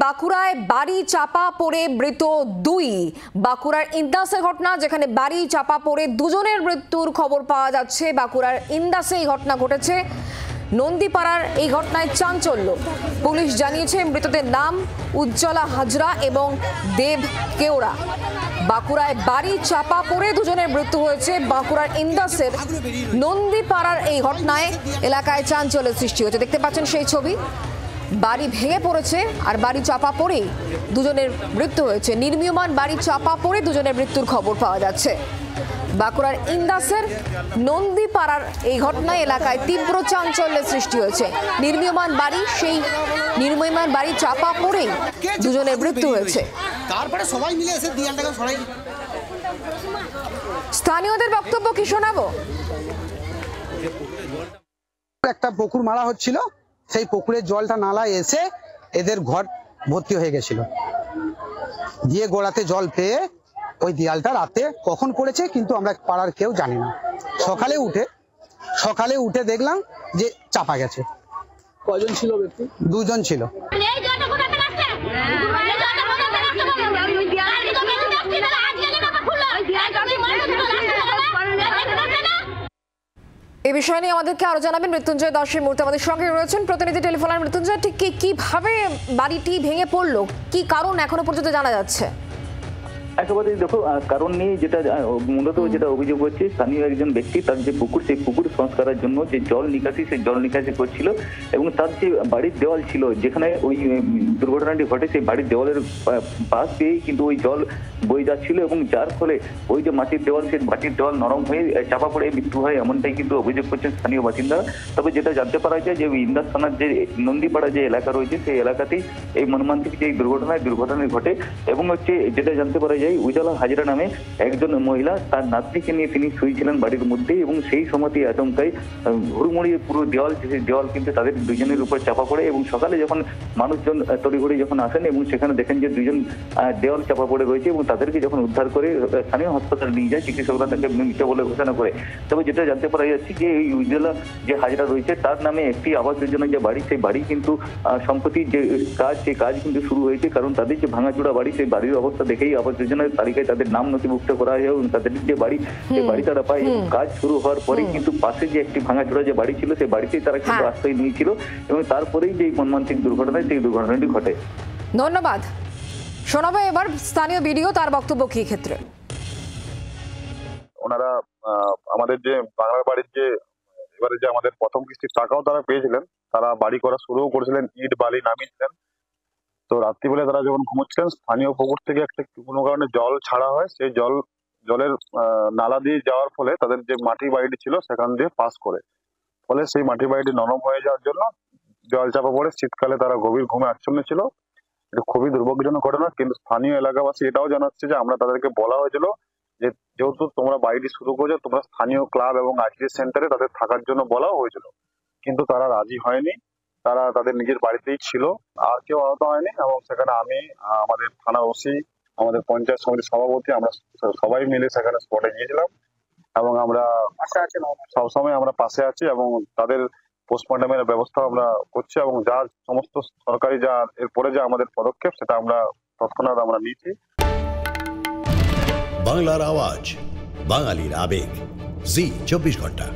বাঁকুড়ায় বাড়ি চাপা পড়ে মৃত দুই। বাঁকুড়ার ইন্দাসে ঘটনা, যেখানে বাড়ি চাপা পড়ে দুজনের মৃত্যুর খবর পাওয়া যাচ্ছে। বাঁকুড়ার ইন্দাসে এই ঘটনা ঘটেছে। নন্দীপাড়ার এই ঘটনায় চাঞ্চল্য। পুলিশ জানিয়েছে মৃতদের নাম উজ্জ্বলা হাজরা এবং দেব কেওড়া। বাঁকুড়ায় বাড়ি চাপা পড়ে দুজনের মৃত্যু হয়েছে। বাঁকুড়ার ইন্দাসের নন্দীপাড়ার এই ঘটনায় এলাকায় চাঞ্চল্যের সৃষ্টি হয়েছে। দেখতে পাচ্ছেন সেই ছবি। বাড়ি ভেঙে পড়েছে আর বাড়ি চাপা পড়ে দুজনের মৃত্যু হয়েছে। নির্মীয়মান বাড়ি চাপা পড়ে দুজনের মৃত্যুর খবর পাওয়া যাচ্ছে। বাঁকুড়ার ইন্দাসের নন্দীপাড়ার এই ঘটনায় এলাকায় তীব্র চাঞ্চল্যের সৃষ্টি হয়েছে। নির্মীয়মান বাড়ি চাপা পড়েই দুজনের মৃত্যু হয়েছে। তারপরে সবাই মিলে এসে দিয়ালটাকে সরাই। স্থানীয়দের বক্তব্য কি শোনাবো? একটা পুকুর মারা হচ্ছিল, সেই পুকুরের জলটা নালায় এসে এদের ঘর ভর্তি হয়ে গেছিল। দিয়ে গোড়াতে জল পেয়ে ওই দেয়ালটা রাতে কখন পড়েছে কিন্তু আমরা পাড়ার কেউ জানি না। সকালে উঠে দেখলাম যে চাপা গেছে। কয়জন ছিল ব্যক্তি? দুজন ছিল। এই বিষয় নিয়ে আমাদেরকে আরো জানাবেন মৃত্যুঞ্জয় দাস এই মুহূর্তে আমাদের সঙ্গে রয়েছেন, প্রতিনিধি টেলিফোনার। মৃত্যুঞ্জয়, ঠিক কিভাবে বাড়িটি ভেঙে পড়লো, কি কারণ এখনো পর্যন্ত জানা যাচ্ছে? একেবারে দেখো, কারণ নেই। যেটা মূলত যেটা অভিযোগ হচ্ছে, স্থানীয় একজন ব্যক্তি তার যে পুকুর, সেই পুকুর সংস্কারের জন্য যে জল নিকাশি, সেই জল নিকাশি করছিল এবং তার যে বাড়ির দেওয়াল ছিল যেখানে ওই দুর্ঘটনাটি ঘটে, সেই বাড়ির দেওয়ালের পাশ দিয়েই কিন্তু ওই জল বয়ে যাচ্ছিল এবং যার ফলে ওই যে মাটির দেওয়াল, সেই মাটির দেওয়াল নরম হয়ে চাপা পড়ে মৃত্যু হয়, এমনটাই কিন্তু অভিযোগ করছেন স্থানীয় বাসিন্দারা। তবে যেটা জানতে পারা যায় যে ইন্দাস থানার যে নন্দীপাড়া যে এলাকা রয়েছে, সেই এলাকাতেই এই মর্মান্তিক যে দুর্ঘটনা ঘটে এবং হচ্ছে যেটা জানতে পারা যায় উজ্জ্বলা হাজরা নামে একজন মহিলা তার নাতনিকে নিয়ে তিনি শুয়েছিলেন বাড়ির মধ্যে এবং সেই সময়তেই আচমকাই হুড়মুড়িয়ে পুরো দেওয়াল কিন্তু তাদের দুজনের উপর চাপা পড়ে এবং সকালে যখন মানুষজন তড়িঘড়ি যখন আসেন এবং সেখানে দেখেন যে দুজন দেওয়াল চাপা পড়ে রয়েছে এবং তাদেরকে যখন উদ্ধার করে স্থানীয় হাসপাতালে নিয়ে যায়, চিকিৎসকরা তাকে মৃত বলে ঘোষণা করে। তবে যেটা জানতে পারা যাচ্ছে যে এই উজ্জ্বলা যে হাজরা রয়েছে তার নামে একটি আবাস যোজনা যে বাড়ি, সেই বাড়ি কিন্তু সম্প্রতি যে কাজ, সেই কাজ কিন্তু শুরু হয়েছে। কারণ তাদের যে ভাঙাচোরা বাড়ি, সেই বাড়ির অবস্থা দেখেই আবাস যোজনার তালিকায় তাদের নাম নথিভুক্ত করা হয় এবং তাদের যে বাড়ি, সেই বাড়ি তারা পায়। কাজ শুরু হওয়ার পরেই কিন্তু পাশে যে একটি ভাঙাচোরা যে বাড়ি ছিল, সেই বাড়িতেই তারা কিন্তু আশ্রয় নিয়েছিল এবং তারপরেই যে মর্মান্তিক দুর্ঘটনায় সেই দুর্ঘটনাটি ঘটে। ধন্যবাদ। শোনাবো এবার স্থানীয় ভিডিও, তার বক্তব্য কি ক্ষেত্রে। ওনারা আমাদের যে বাংলার বাড়ির যে এবারে যে আমাদের প্রথম কিস্তির টাকাও তারা পেয়েছিলেন, তারা বাড়ি করা শুরুও করেছিলেন, ইট বালি নামিয়েছিলেন। তো রাত্রিবেলা তারা যখন ঘুমোচ্ছিলেন, স্থানীয় পুকুর থেকে একটা কোনো কারণে জল ছাড়া হয়, সেই জলের নালা দিয়ে যাওয়ার ফলে তাদের যে মাটির বাড়িটি ছিল সেখান দিয়ে পাস করে, ফলে সেই মাটির বাড়িটি নরম হয়ে যাওয়ার জন্য জল চাপা পড়ে শীতকালে তারা গভীর ঘুমে আচ্ছন্ন ছিল। এটা খুবই দুর্ভাগ্যজনক ঘটনা। কিন্তু স্থানীয় এলাকাবাসী এটাও জানাচ্ছে যে আমরা তাদেরকে বলা হয়েছিল যে যেহেতু তোমরা বাড়িটি শুরু করেছো, তোমরা স্থানীয় ক্লাব এবং আইসিডি সেন্টারে তাদের থাকার জন্য বলাও হয়েছিল, কিন্তু তারা রাজি হয়নি। তারা তাদের নিজের বাড়িতেই ছিল, আর কেউ আহত হয়নি। এবং সেখানে আমি, আমাদের থানা ওসি, আমাদের পঞ্চায়েত সমিতির সভাপতি, আমরা সবাই মিলে সেখানে স্পটে গিয়েছিলাম এবং আমরা সবসময় আমরা পাশে আছি এবং তাদের পোস্টমর্টমের ব্যবস্থা আমরা করছি এবং যা সমস্ত সরকারি যা এরপরে যে আমাদের পদক্ষেপ সেটা আমরা তৎক্ষণাৎ আমরা নিচ্ছি। বাংলার আওয়াজ, বাঙালির আবেগ, জি 24 ঘন্টা।